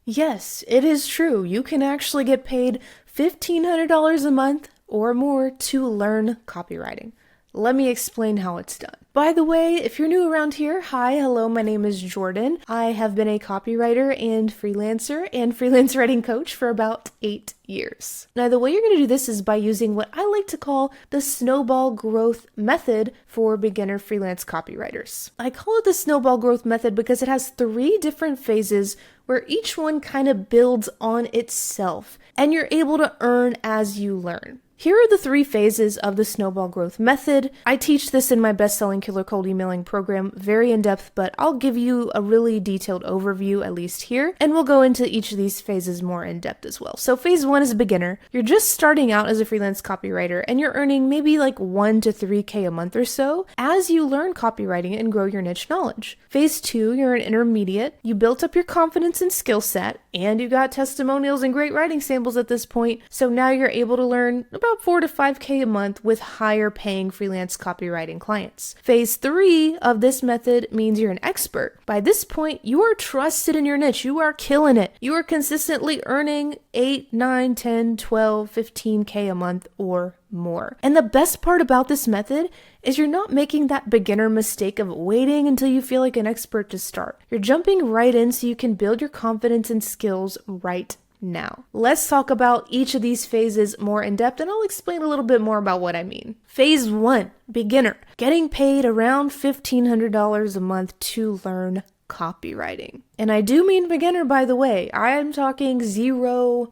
Yes, it is true. You can actually get paid $1,500 a month or more to learn copywriting. Let me explain how it's done. By the way, if you're new around here, hi, hello, my name is Jordan. I have been a copywriter and freelance writing coach for about 8 years. Now, the way you're going to do this is by using what I like to call the snowball growth method for beginner freelance copywriters. I call it the snowball growth method because it has 3 different phases where each one kind of builds on itself, and you're able to earn as you learn. Here are the 3 phases of the snowball growth method. I teach this in my best-selling killer cold emailing program, very in-depth, but I'll give you a really detailed overview, at least here, and we'll go into each of these phases more in-depth as well. So phase 1 is beginner. You're just starting out as a freelance copywriter, and you're earning maybe like 1 to 3K a month or so as you learn copywriting and grow your niche knowledge. Phase 2, you're an intermediate. You built up your confidence and skill set, and you got testimonials and great writing samples at this point, so now you're able to learn about 4 to 5K a month with higher paying freelance copywriting clients. Phase 3 of this method means you're an expert. By this point, you are trusted in your niche. You are killing it. You are consistently earning 8, 9, 10, 12, 15K a month or more. And the best part about this method is you're not making that beginner mistake of waiting until you feel like an expert to start. You're jumping right in so you can build your confidence and skills right now. Let's talk about each of these phases more in depth, and I'll explain a little bit more about what I mean. Phase 1, beginner, getting paid around $1,500 a month to learn copywriting. And I do mean beginner, by the way. I am talking zero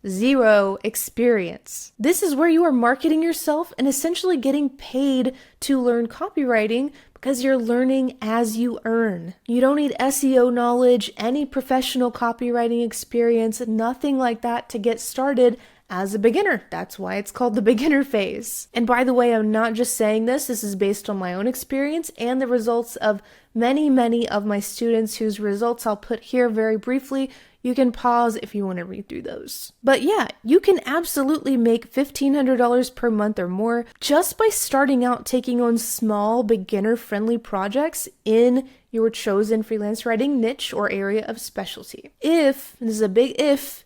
experience. This is where you are marketing yourself and essentially getting paid to learn copywriting because you're learning as you earn. You don't need SEO knowledge, any professional copywriting experience, nothing like that to get started as a beginner. That's why it's called the beginner phase. And by the way, I'm not just saying this is based on my own experience and the results of many of my students whose results I'll put here very briefly. You can pause if you want to read through those. But yeah, you can absolutely make $1,500 per month or more just by starting out taking on small beginner-friendly projects in your chosen freelance writing niche or area of specialty. This is a big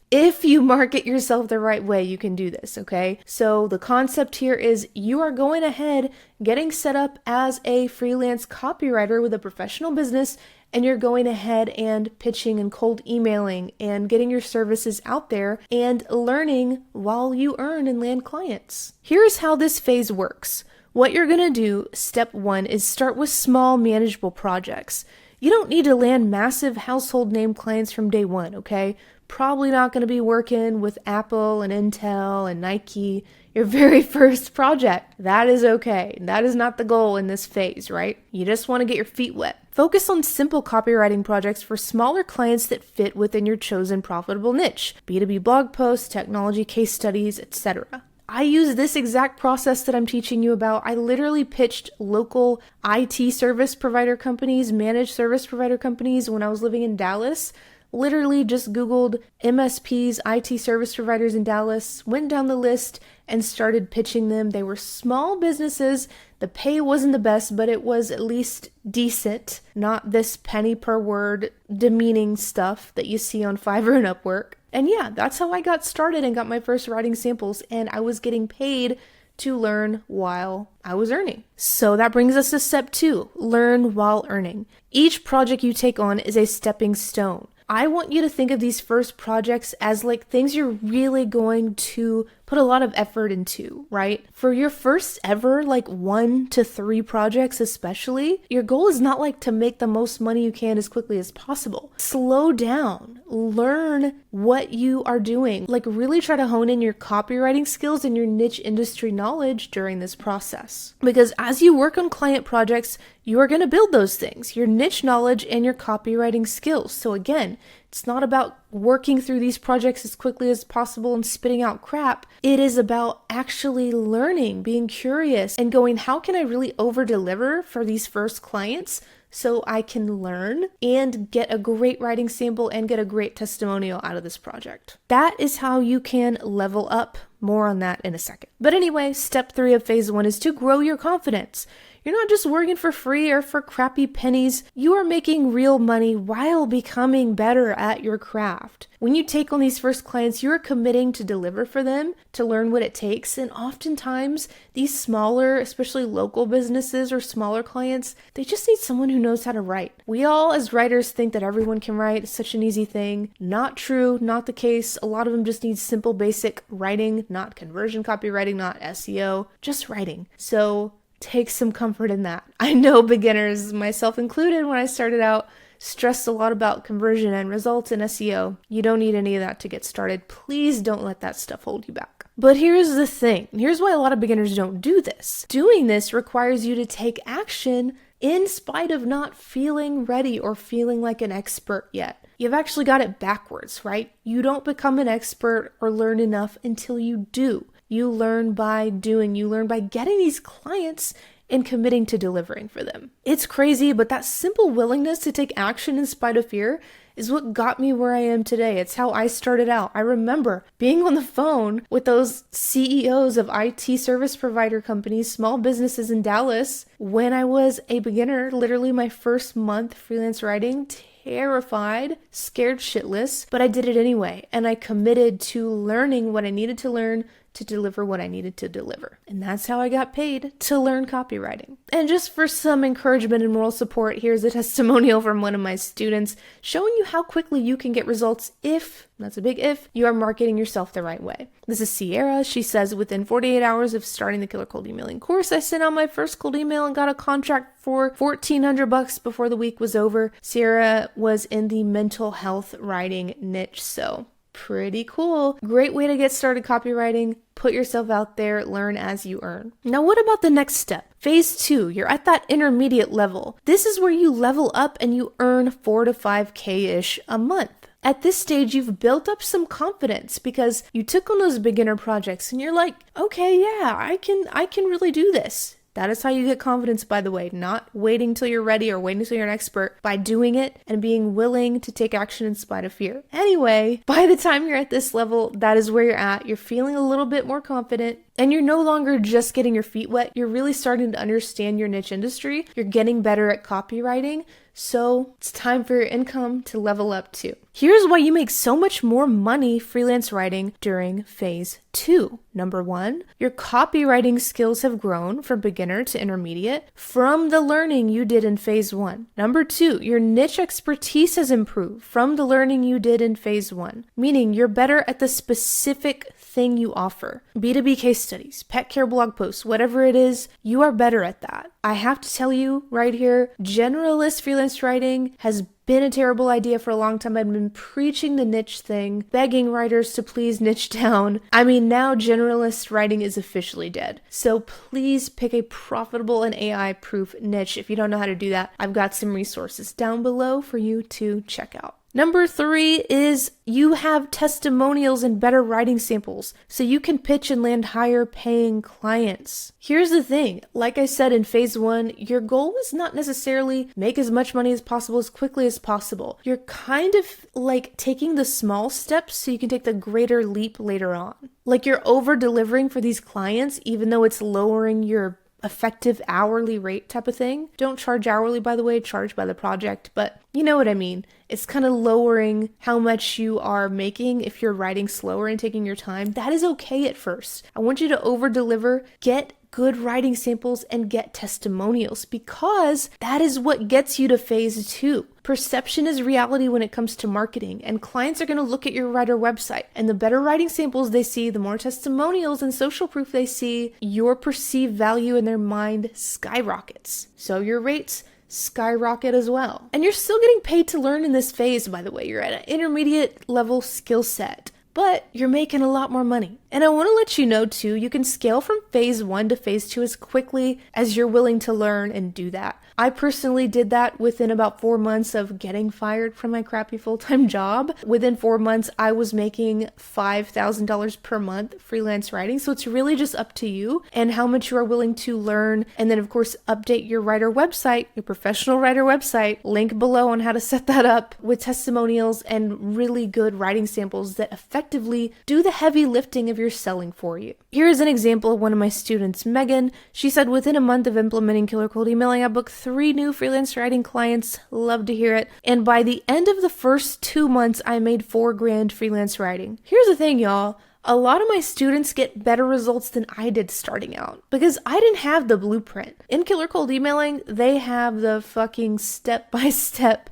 if you market yourself the right way, you can do this, okay? So the concept here is you are going ahead, getting set up as a freelance copywriter with a professional business, and you're going ahead and pitching and cold emailing and getting your services out there and learning while you earn and land clients. Here's how this phase works. What you're going to do, step 1, is start with small, manageable projects. You don't need to land massive household name clients from day 1, okay? Probably not going to be working with Apple and Intel and Nike your very first project. That is okay. That is not the goal in this phase, right? You just want to get your feet wet. Focus on simple copywriting projects for smaller clients that fit within your chosen profitable niche. B2B blog posts, technology case studies, etc. I use this exact process that I'm teaching you about. I literally pitched local IT service provider companies, managed service provider companies when I was living in Dallas. Literally just Googled MSPs, IT service providers in Dallas, went down the list and started pitching them. They were small businesses. The pay wasn't the best, but it was at least decent, not this penny per word demeaning stuff that you see on Fiverr and Upwork. And yeah, that's how I got started and got my first writing samples, and I was getting paid to learn while I was earning. So that brings us to step 2, learn while earning. Each project you take on is a stepping stone. I want you to think of these first projects as like things you're really going to put a lot of effort into, right? For your first ever, like 1 to 3 projects especially, your goal is not like to make the most money you can as quickly as possible. Slow down, learn what you are doing, like really try to hone in your copywriting skills and your niche industry knowledge during this process. Because as you work on client projects, you are going to build those things, your niche knowledge and your copywriting skills. So again, it's not about working through these projects as quickly as possible and spitting out crap. It is about actually learning, being curious, and going, how can I really over-deliver for these first clients so I can learn and get a great writing sample and get a great testimonial out of this project. That is how you can level up. More on that in a second. But anyway, step 3 of phase 1 is to grow your confidence. You're not just working for free or for crappy pennies. You are making real money while becoming better at your craft. When you take on these first clients, you're committing to deliver for them, to learn what it takes. And oftentimes, these smaller, especially local businesses or smaller clients, they just need someone who knows how to write. We all, as writers, think that everyone can write. It's such an easy thing. Not true, not the case. A lot of them just need simple, basic writing, not conversion copywriting, not SEO, just writing. So take some comfort in that. I know beginners, myself included, when I started out, stressed a lot about conversion and results in SEO. You don't need any of that to get started. Please don't let that stuff hold you back. But here's the thing. Here's why a lot of beginners don't do this. Doing this requires you to take action in spite of not feeling ready or feeling like an expert yet. You've actually got it backwards, right? You don't become an expert or learn enough until you do. You learn by doing. You learn by getting these clients and committing to delivering for them. It's crazy, but that simple willingness to take action in spite of fear is what got me where I am today. It's how I started out. I remember being on the phone with those CEOs of IT service provider companies, small businesses in Dallas, when I was a beginner, literally my first month freelance writing, terrified, scared shitless, but I did it anyway. And I committed to learning what I needed to learn to deliver what I needed to deliver. And that's how I got paid to learn copywriting. And just for some encouragement and moral support, here's a testimonial from one of my students showing you how quickly you can get results if, that's a big if, you are marketing yourself the right way. This is Sierra. She says, within 48 hours of starting the Killer Cold Emailing course, I sent out my first cold email and got a contract for $1,400 before the week was over. Sierra was in the mental health writing niche, so pretty cool. Great way to get started copywriting. Put yourself out there, learn as you earn. Now, what about the next step? Phase 2, you're at that intermediate level. This is where you level up and you earn 4 to 5K-ish a month. At this stage, you've built up some confidence because you took on those beginner projects and you're like, okay, yeah, I can really do this. That is how you get confidence, by the way, not waiting till you're ready or waiting till you're an expert, by doing it and being willing to take action in spite of fear. Anyway, by the time you're at this level, that is where you're at. You're feeling a little bit more confident and you're no longer just getting your feet wet. You're really starting to understand your niche industry. You're getting better at copywriting. So it's time for your income to level up too. Here's why you make so much more money freelance writing during phase 2. Number 1, your copywriting skills have grown from beginner to intermediate from the learning you did in phase 1. Number 2, your niche expertise has improved from the learning you did in phase 1, meaning you're better at the specific thing you offer. B2B case studies, pet care blog posts, whatever it is, you are better at that. I have to tell you right here, generalist freelance writing has been a terrible idea for a long time. I've been preaching the niche thing, begging writers to please niche down. I mean, now generalist writing is officially dead. So please pick a profitable and AI-proof niche. If you don't know how to do that, I've got some resources down below for you to check out. Number 3 is you have testimonials and better writing samples, so you can pitch and land higher paying clients. Here's the thing, like I said in phase 1, your goal is not necessarily make as much money as possible as quickly as possible. You're kind of like taking the small steps so you can take the greater leap later on. Like you're over delivering for these clients, even though it's lowering your effective hourly rate type of thing. Don't charge hourly, by the way, charge by the project, but you know what I mean. It's kind of lowering how much you are making if you're writing slower and taking your time. That is okay at first. I want you to over deliver, get good writing samples, and get testimonials, because that is what gets you to phase 2. Perception is reality when it comes to marketing, and clients are going to look at your writer website, and the better writing samples they see, the more testimonials and social proof they see, your perceived value in their mind skyrockets. So your rates skyrocket as well. And you're still getting paid to learn in this phase, by the way. You're at an intermediate level skill set, but you're making a lot more money. And I want to let you know too, you can scale from phase 1 to phase 2 as quickly as you're willing to learn and do that. I personally did that within about 4 months of getting fired from my crappy full-time job. Within 4 months, I was making $5,000 per month freelance writing. So it's really just up to you and how much you are willing to learn. And then of course, update your writer website, your professional writer website, link below on how to set that up with testimonials and really good writing samples that effectively do the heavy lifting of behavior selling for you. Here is an example of one of my students, Megan. She said within a month of implementing killer cold emailing, I booked 3 new freelance writing clients. Love to hear it. And by the end of the first 2 months, I made $4,000 freelance writing. Here's the thing, y'all. A lot of my students get better results than I did starting out because I didn't have the blueprint. In Killer Cold Emailing, they have the fucking step-by-step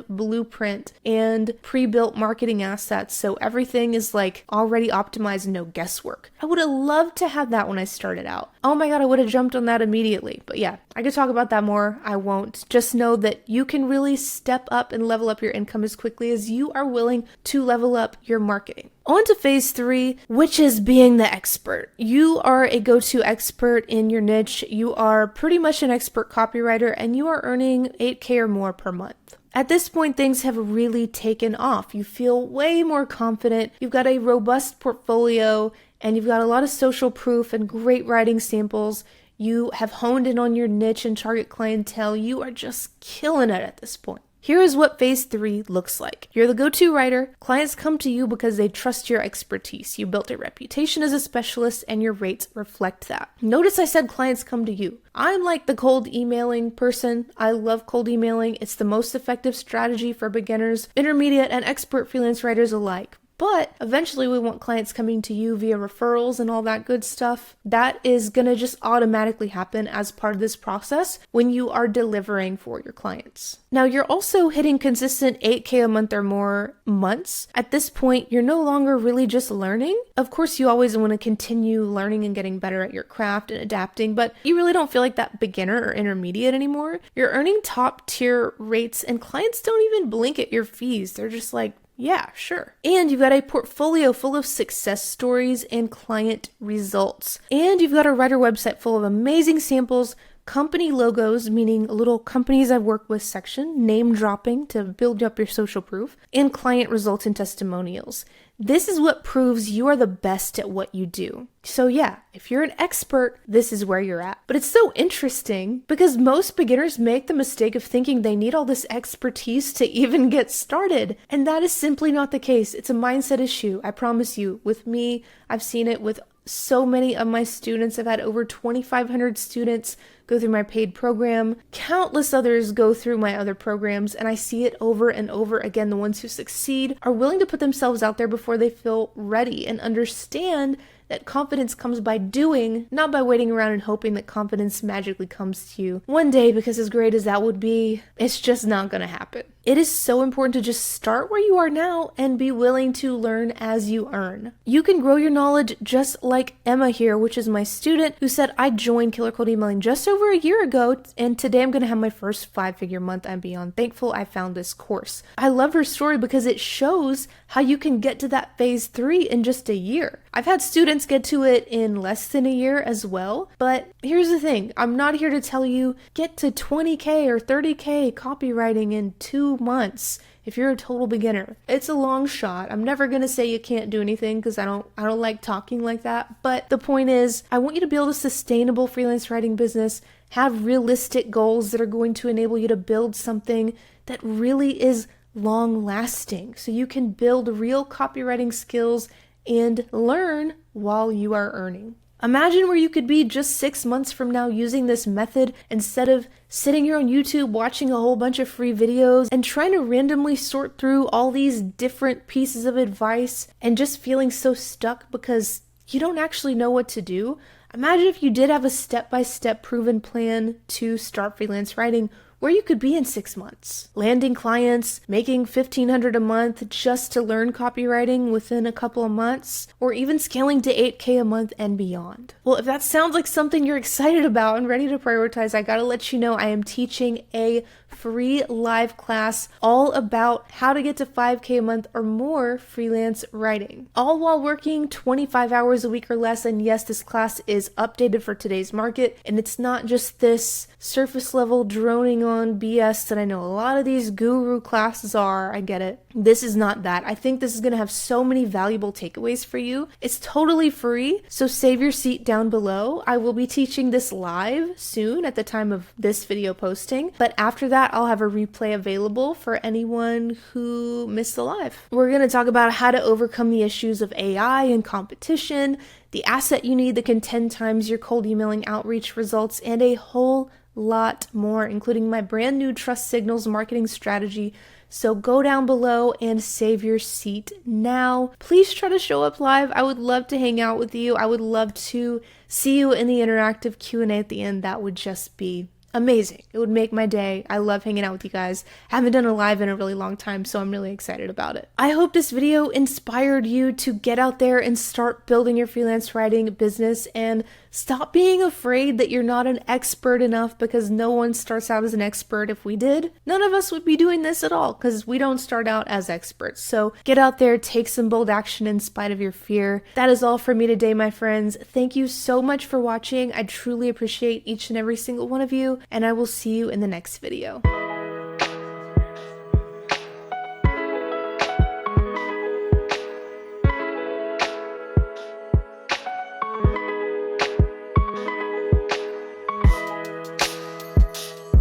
blueprint and pre-built marketing assets, so everything is like already optimized, no guesswork. I would have loved to have that when I started out. Oh my god, I would have jumped on that immediately. But yeah, I could talk about that more. I won't. Just know that you can really step up and level up your income as quickly as you are willing to level up your marketing. On to phase 3, which is being the expert. You are a go-to expert in your niche. You are pretty much an expert copywriter and you are earning $8,000 or more per month. At this point, things have really taken off. You feel way more confident. You've got a robust portfolio and you've got a lot of social proof and great writing samples. You have honed in on your niche and target clientele. You are just killing it at this point. Here is what phase 3 looks like. You're the go-to writer. Clients come to you because they trust your expertise. You built a reputation as a specialist and your rates reflect that. Notice I said clients come to you. I'm like the cold emailing person. I love cold emailing. It's the most effective strategy for beginners, intermediate, and expert freelance writers alike. But eventually we want clients coming to you via referrals and all that good stuff. That is going to just automatically happen as part of this process when you are delivering for your clients. Now you're also hitting consistent $8,000 a month or more months. At this point, you're no longer really just learning. Of course, you always want to continue learning and getting better at your craft and adapting, but you really don't feel like that beginner or intermediate anymore. You're earning top tier rates and clients don't even blink at your fees. They're just like, yeah, sure. And you've got a portfolio full of success stories and client results. And you've got a writer website full of amazing samples, company logos, meaning a little companies I've worked with section, name dropping to build up your social proof, and client results and testimonials. This is what proves you are the best at what you do. So yeah, if you're an expert, this is where you're at. But it's so interesting because most beginners make the mistake of thinking they need all this expertise to even get started. And that is simply not the case. It's a mindset issue. I promise you. With me, I've seen it with so many of my students. I've had over 2,500 students go through my paid program. Countless others go through my other programs, and I see it over and over again. The ones who succeed are willing to put themselves out there before they feel ready and understand that confidence comes by doing, not by waiting around and hoping that confidence magically comes to you one day, because as great as that would be, it's just not going to happen. It is so important to just start where you are now and be willing to learn as you earn. You can grow your knowledge just like Emma here, which is my student who said, I joined Killer Cold Emailing just over a year ago, and today I'm going to have my first 5-figure month. I'm beyond thankful I found this course. I love her story because it shows how you can get to that phase 3 in just a year. I've had students get to it in less than a year as well, but here's the thing. I'm not here to tell you get to 20K or 30K copywriting in 2 months if you're a total beginner. It's a long shot. I'm never going to say you can't do anything because I don't like talking like that. But the point is, I want you to build a sustainable freelance writing business, have realistic goals that are going to enable you to build something that really is long lasting so you can build real copywriting skills and learn while you are earning. Imagine where you could be just 6 months from now using this method instead of sitting here on YouTube watching a whole bunch of free videos and trying to randomly sort through all these different pieces of advice and just feeling so stuck because you don't actually know what to do. Imagine if you did have a step-by-step proven plan to start freelance writing, where you could be in 6 months, landing clients, making $1,500 a month just to learn copywriting within a couple of months, or even scaling to $8,000 a month and beyond. Well, if that sounds like something you're excited about and ready to prioritize, I gotta let you know I am teaching a free live class all about how to get to $5,000 a month or more freelance writing, all while working 25 hours a week or less. And yes, this class is updated for today's market, and it's not just this surface level droning on BS that I know a lot of these guru classes are. I get it. This is not that. I think this is going to have so many valuable takeaways for you. It's totally free, so save your seat down below. I will be teaching this live soon at the time of this video posting, but after that, I'll have a replay available for anyone who missed the live. We're going to talk about how to overcome the issues of AI and competition, the asset you need that can 10 times your cold emailing outreach results, and a whole lot more, including my brand new Trust Signals marketing strategy. So go down below and save your seat now. Please try to show up live. I would love to hang out with you. I would love to see you in the interactive Q&A at the end. That would just be amazing. It would make my day. I love hanging out with you guys. I haven't done a live in a really long time, so I'm really excited about it. I hope this video inspired you to get out there and start building your freelance writing business and stop being afraid that you're not an expert enough, because no one starts out as an expert. If we did, none of us would be doing this at all, because we don't start out as experts. So get out there, take some bold action in spite of your fear. That is all for me today, my friends. Thank you so much for watching. I truly appreciate each and every single one of you, and I will see you in the next video.